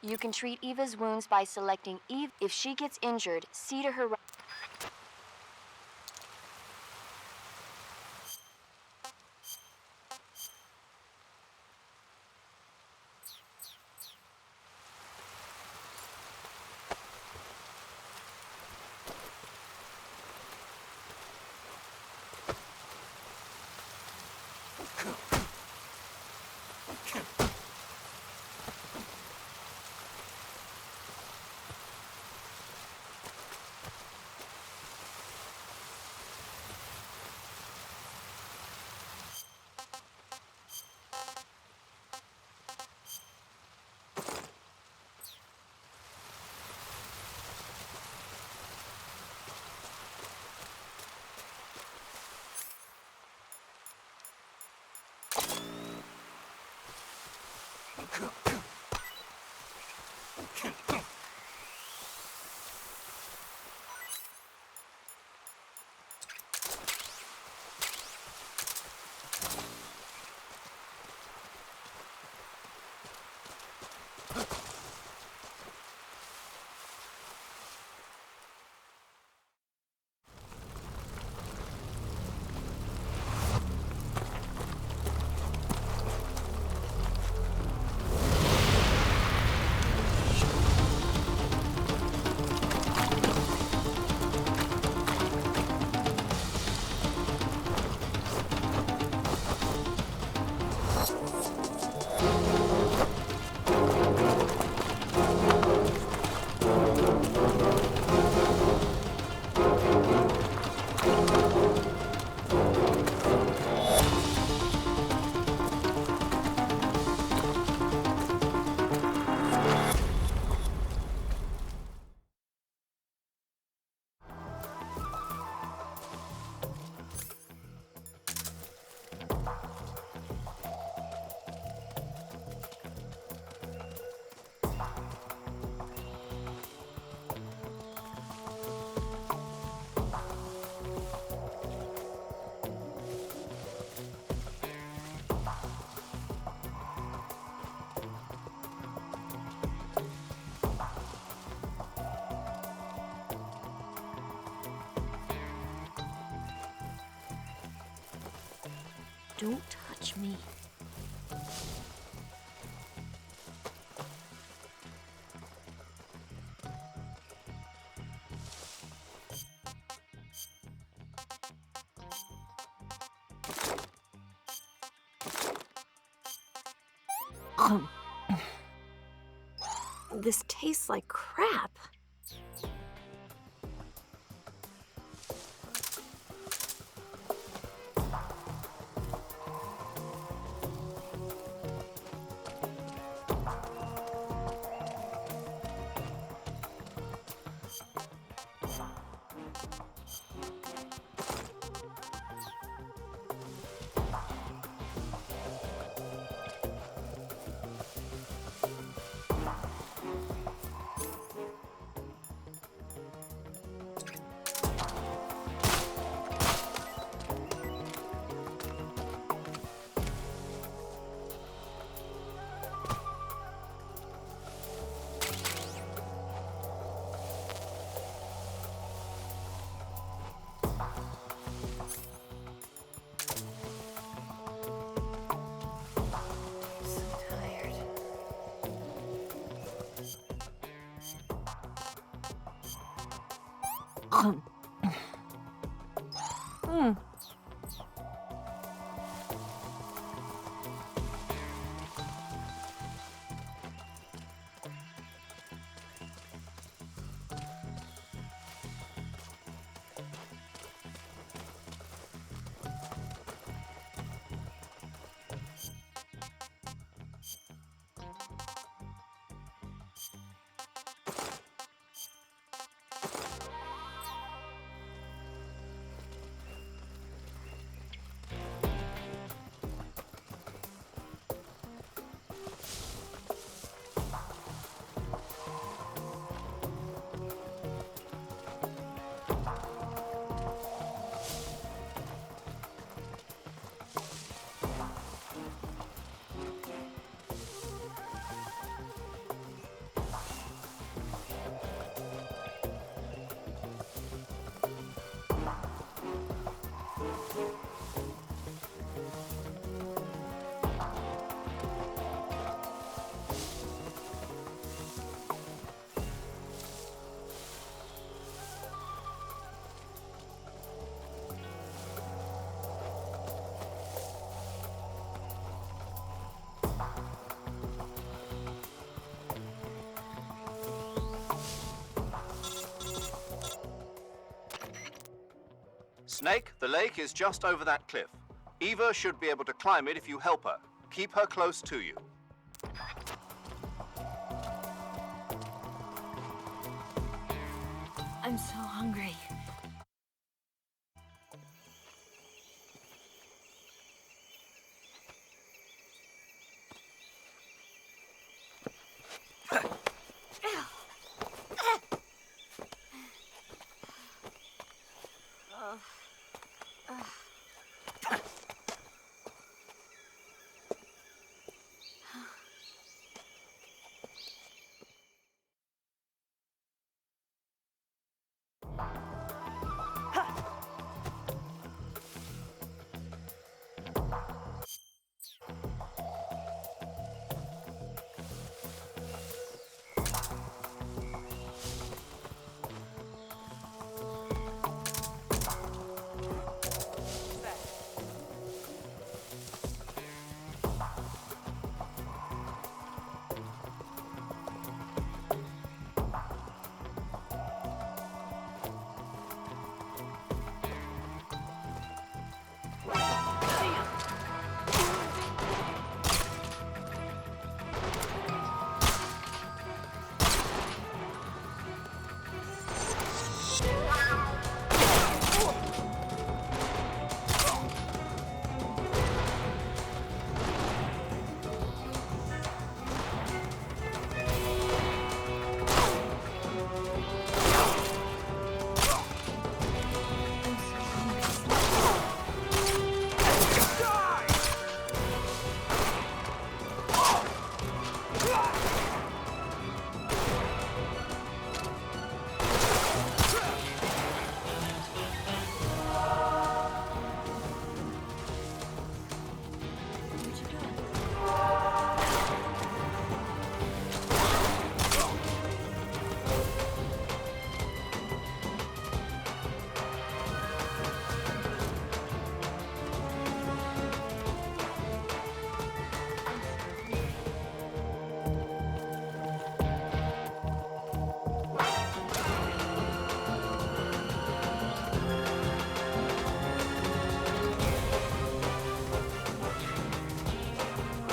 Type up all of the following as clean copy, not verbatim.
You can treat Eva's wounds by selecting Eve. If she gets injured, see to her. Don't touch me. This tastes like crap. Snake, the lake is just over that cliff. Eva should be able to climb it if you help her. Keep her close to you. I'm so hungry.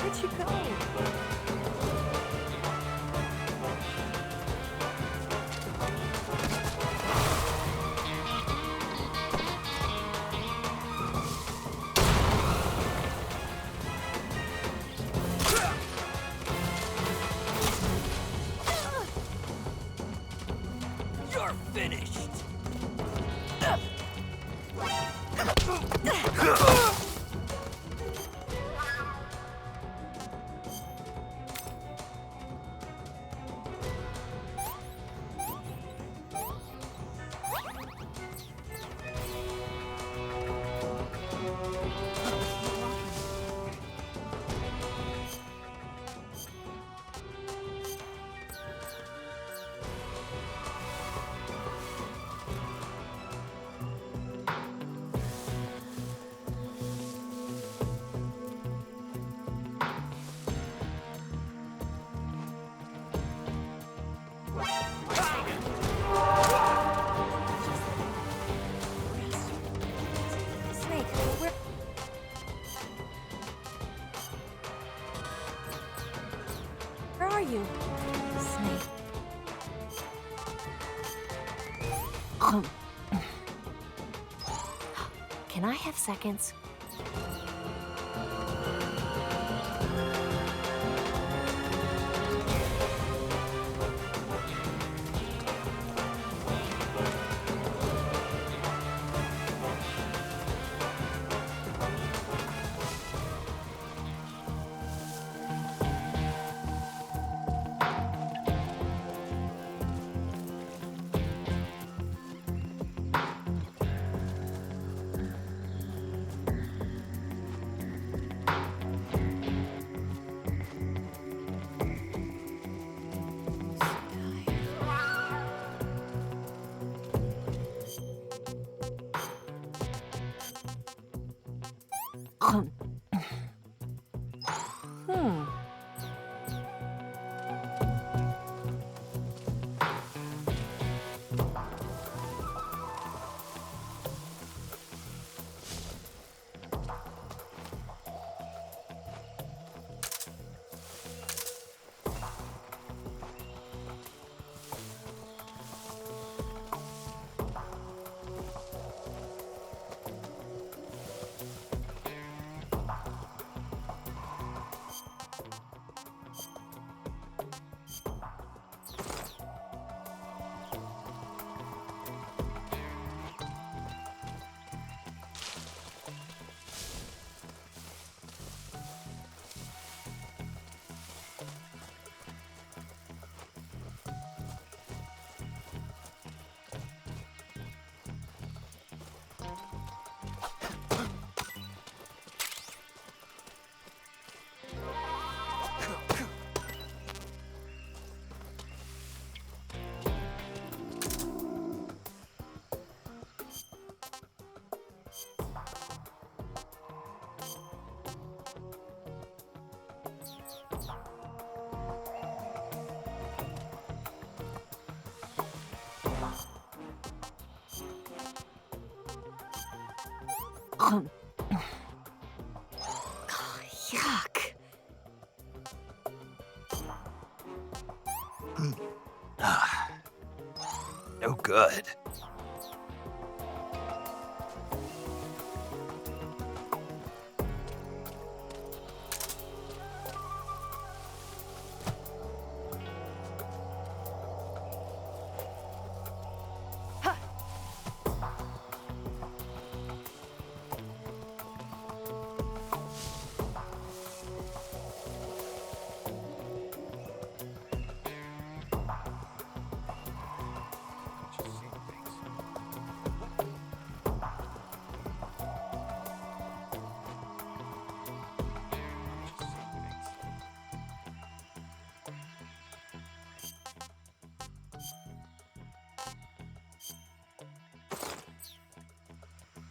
Where'd you go? You're finished! Snake, where are you? Snake. Can I have seconds? Hmm. Yuck. No good.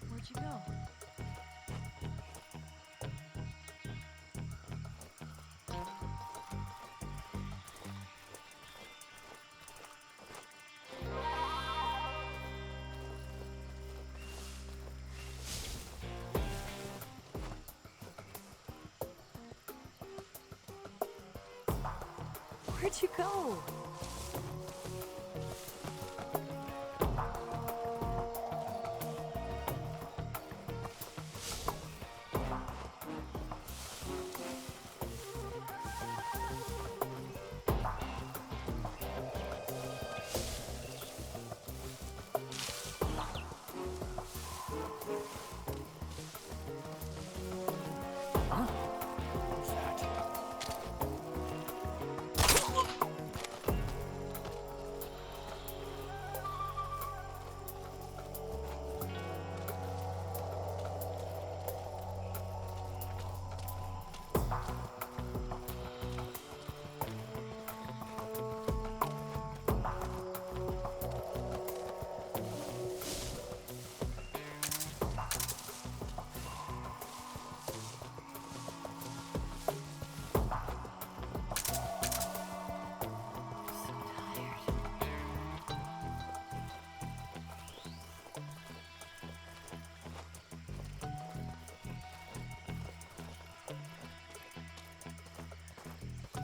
Where'd you go? Where'd you go?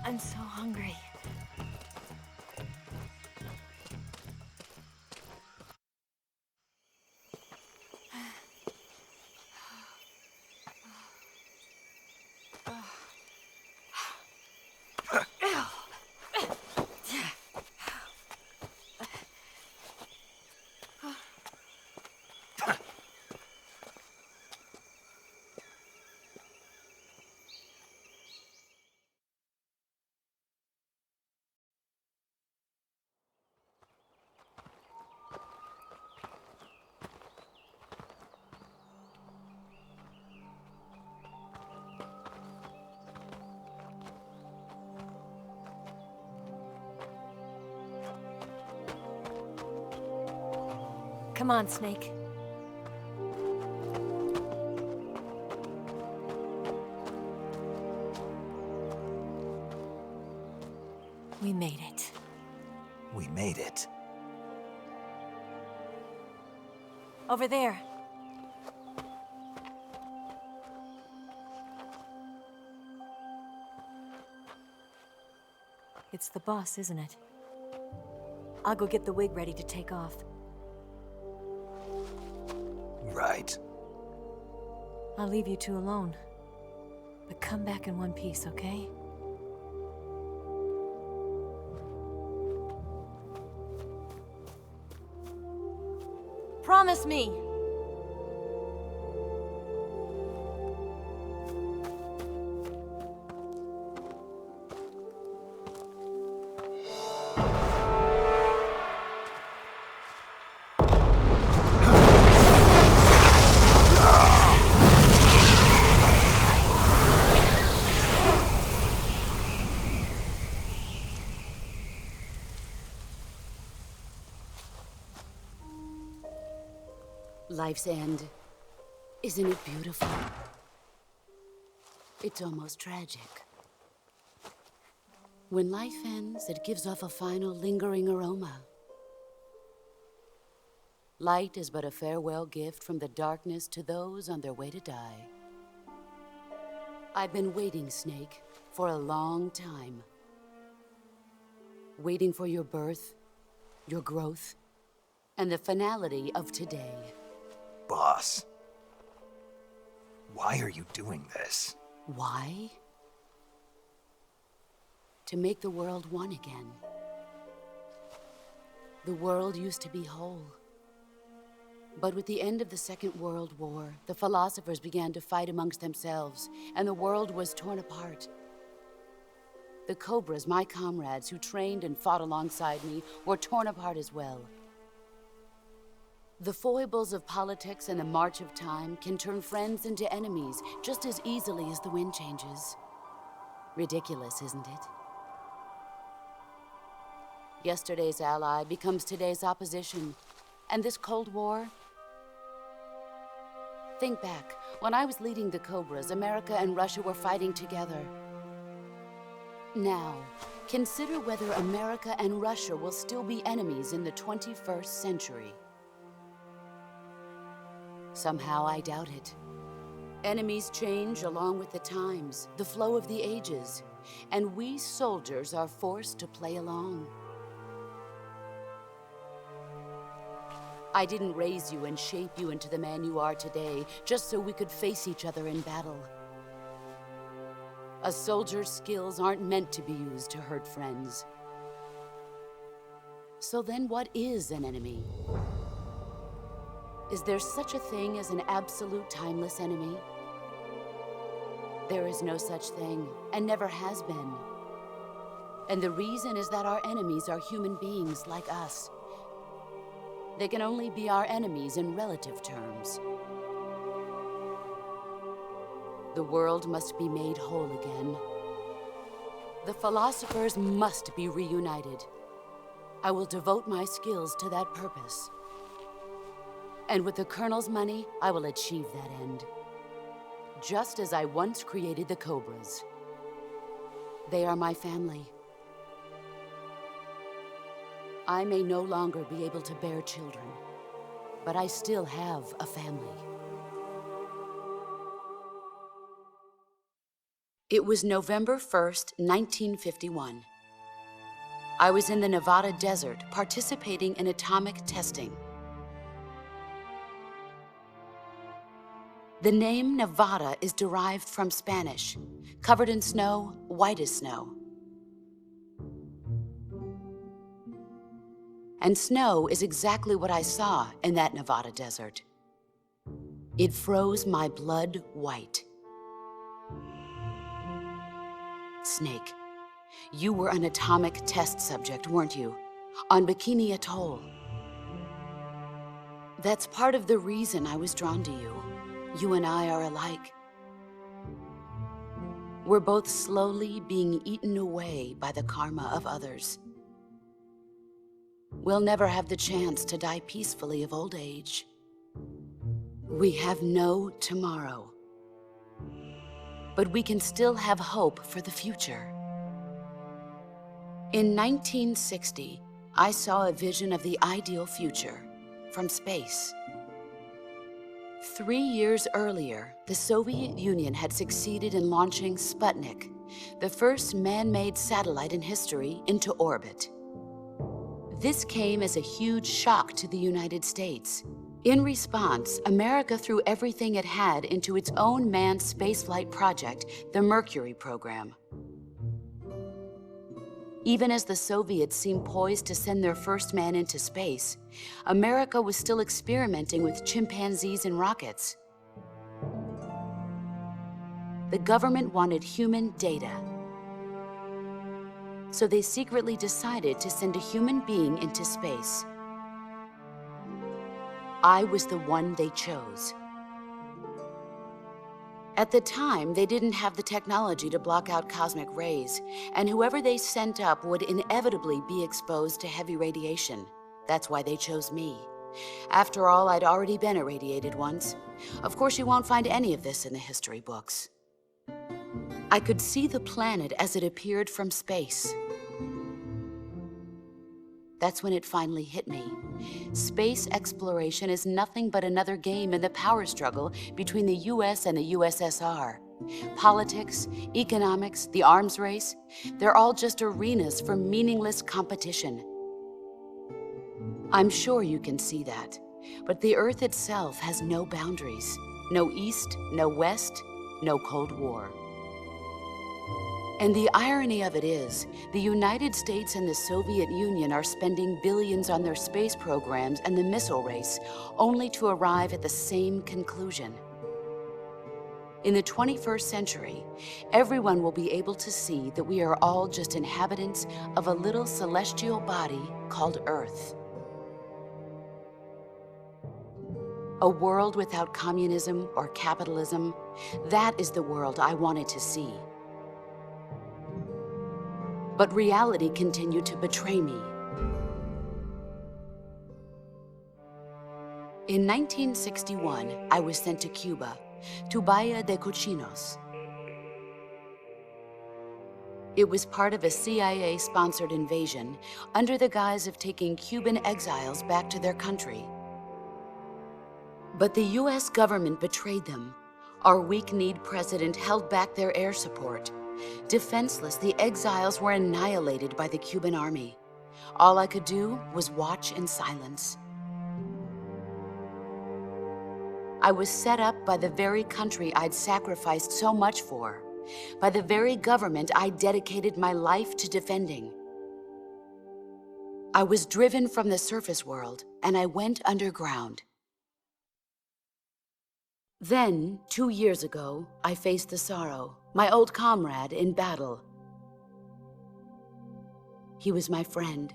I'm so hungry. Come on, Snake. We made it. We made it. Over there. It's the boss, isn't it? I'll go get the wig ready to take off. Right. I'll leave you two alone. But come back in one piece, okay? Promise me! Life's end. Isn't it beautiful? It's almost tragic. When life ends, it gives off a final lingering aroma. Light is but a farewell gift from the darkness to those on their way to die. I've been waiting, Snake, for a long time. Waiting for your birth, your growth, and the finality of today. Boss. Why are you doing this? Why? To make the world one again. The world used to be whole. But with the end of the Second World War, the philosophers began to fight amongst themselves, and the world was torn apart. The Cobras, my comrades who trained and fought alongside me, were torn apart as well. The foibles of politics and the march of time can turn friends into enemies just as easily as the wind changes. Ridiculous, isn't it? Yesterday's ally becomes today's opposition, and this Cold War. Think back. When I was leading the Cobras, America and Russia were fighting together. Now, consider whether America and Russia will still be enemies in the 21st century. Somehow I doubt it. Enemies change along with the times, the flow of the ages, and we soldiers are forced to play along. I didn't raise you and shape you into the man you are today just so we could face each other in battle. A soldier's skills aren't meant to be used to hurt friends. So then what is an enemy? Is there such a thing as an absolute timeless enemy? There is no such thing, and never has been. And the reason is that our enemies are human beings like us. They can only be our enemies in relative terms. The world must be made whole again. The philosophers must be reunited. I will devote my skills to that purpose. And with the Colonel's money, I will achieve that end. Just as I once created the Cobras. They are my family. I may no longer be able to bear children, but I still have a family. It was November 1st, 1951. I was in the Nevada desert participating in atomic testing. The name Nevada is derived from Spanish, covered in snow, white as snow. And snow is exactly what I saw in that Nevada desert. It froze my blood white. Snake, you were an atomic test subject, weren't you? On Bikini Atoll. That's part of the reason I was drawn to you. You and I are alike. We're both slowly being eaten away by the karma of others. We'll never have the chance to die peacefully of old age. We have no tomorrow. But we can still have hope for the future. In 1960, I saw a vision of the ideal future from space. 3 years earlier, the Soviet Union had succeeded in launching Sputnik, the first man-made satellite in history, into orbit. This came as a huge shock to the United States. In response, America threw everything it had into its own manned spaceflight project, the Mercury program. Even as the Soviets seemed poised to send their first man into space, America was still experimenting with chimpanzees and rockets. The government wanted human data. So they secretly decided to send a human being into space. I was the one they chose. At the time, they didn't have the technology to block out cosmic rays, and whoever they sent up would inevitably be exposed to heavy radiation. That's why they chose me. After all, I'd already been irradiated once. Of course, you won't find any of this in the history books. I could see the planet as it appeared from space. That's when it finally hit me. Space exploration is nothing but another game in the power struggle between the US and the USSR. Politics, economics, the arms race, they're all just arenas for meaningless competition. I'm sure you can see that, but the Earth itself has no boundaries. No East, no West, no Cold War. And the irony of it is, the United States and the Soviet Union are spending billions on their space programs and the missile race, only to arrive at the same conclusion. In the 21st century, everyone will be able to see that we are all just inhabitants of a little celestial body called Earth. A world without communism or capitalism, that is the world I wanted to see. But reality continued to betray me. In 1961, I was sent to Cuba, to Bahia de Cochinos. It was part of a CIA-sponsored invasion under the guise of taking Cuban exiles back to their country. But the US government betrayed them. Our weak-kneed president held back their air support. Defenseless, the exiles were annihilated by the Cuban army. All I could do was watch in silence. I was set up by the very country I'd sacrificed so much for, by the very government I dedicated my life to defending. I was driven from the surface world, and I went underground. Then, 2 years ago, I faced the Sorrow, my old comrade in battle. He was my friend.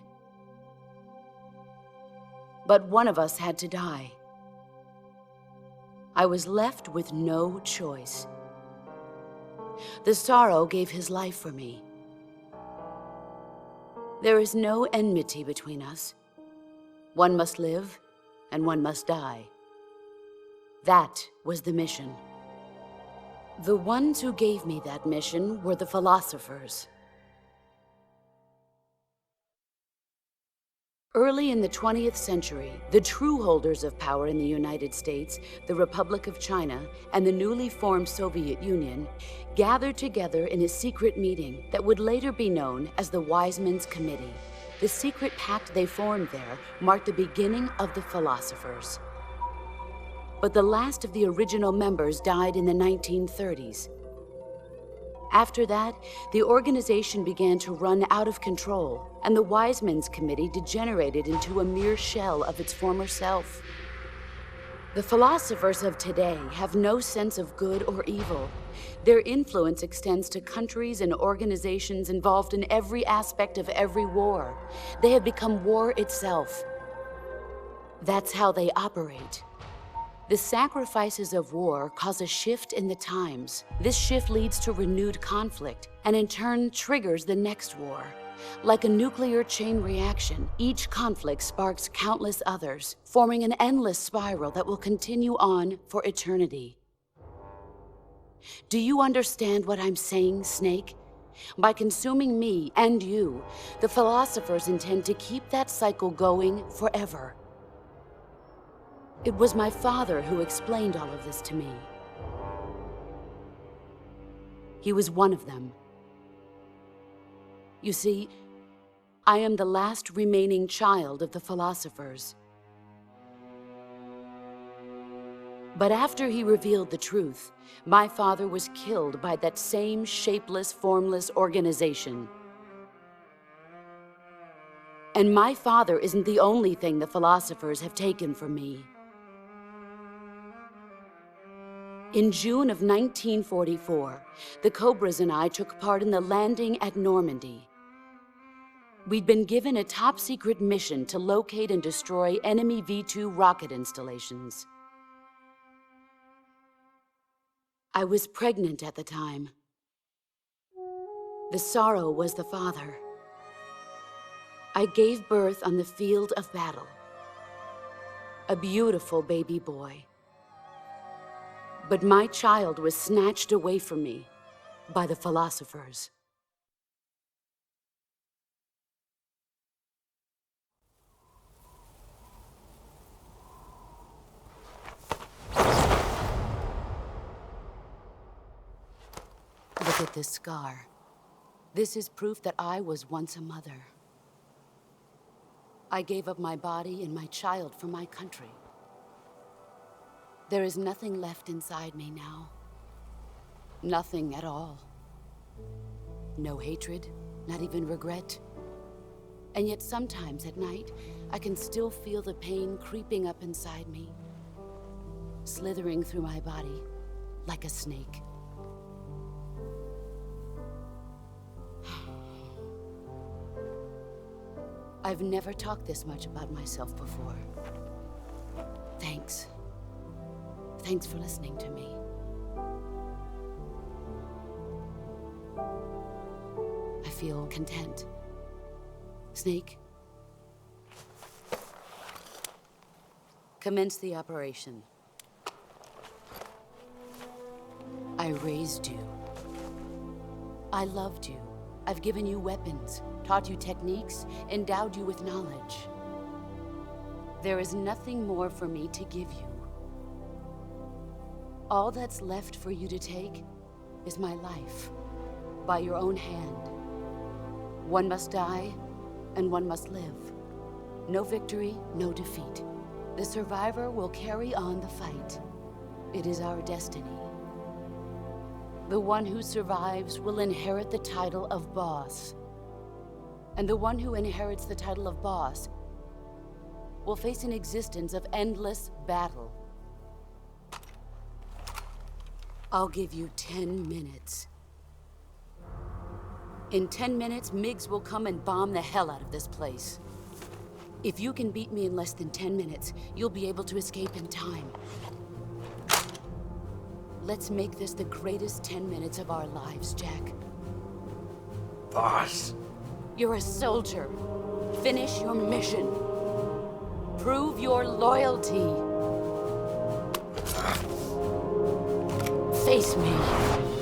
But one of us had to die. I was left with no choice. The Sorrow gave his life for me. There is no enmity between us. One must live, and one must die. That was the mission. The ones who gave me that mission were the philosophers. Early in the 20th century, the true holders of power in the United States, the Republic of China, and the newly formed Soviet Union gathered together in a secret meeting that would later be known as the Wise Men's Committee. The secret pact they formed there marked the beginning of the philosophers. But the last of the original members died in the 1930s. After that, the organization began to run out of control, and the Wise Men's Committee degenerated into a mere shell of its former self. The philosophers of today have no sense of good or evil. Their influence extends to countries and organizations involved in every aspect of every war. They have become war itself. That's how they operate. The sacrifices of war cause a shift in the times. This shift leads to renewed conflict, and in turn triggers the next war. Like a nuclear chain reaction, each conflict sparks countless others, forming an endless spiral that will continue on for eternity. Do you understand what I'm saying, Snake? By consuming me and you, the philosophers intend to keep that cycle going forever. It was my father who explained all of this to me. He was one of them. You see, I am the last remaining child of the philosophers. But after he revealed the truth, my father was killed by that same shapeless, formless organization. And my father isn't the only thing the philosophers have taken from me. In June of 1944, the Cobras and I took part in the landing at Normandy. We'd been given a top-secret mission to locate and destroy enemy V-2 rocket installations. I was pregnant at the time. The Sorrow was the father. I gave birth on the field of battle. A beautiful baby boy. But my child was snatched away from me by the philosophers. Look at this scar. This is proof that I was once a mother. I gave up my body and my child for my country. There is nothing left inside me now. Nothing at all. No hatred, not even regret. And yet sometimes at night, I can still feel the pain creeping up inside me, slithering through my body like a snake. I've never talked this much about myself before. Thanks. Thanks for listening to me. I feel content. Snake, commence the operation. I raised you. I loved you. I've given you weapons, taught you techniques, endowed you with knowledge. There is nothing more for me to give you. All that's left for you to take is my life, by your own hand. One must die, and one must live. No victory, no defeat. The survivor will carry on the fight. It is our destiny. The one who survives will inherit the title of boss. And the one who inherits the title of boss will face an existence of endless battle. I'll give you 10 minutes. In 10 minutes, MiGs will come and bomb the hell out of this place. If you can beat me in less than 10 minutes, you'll be able to escape in time. Let's make this the greatest 10 minutes of our lives, Jack. Boss. You're a soldier. Finish your mission. Prove your loyalty. Face me.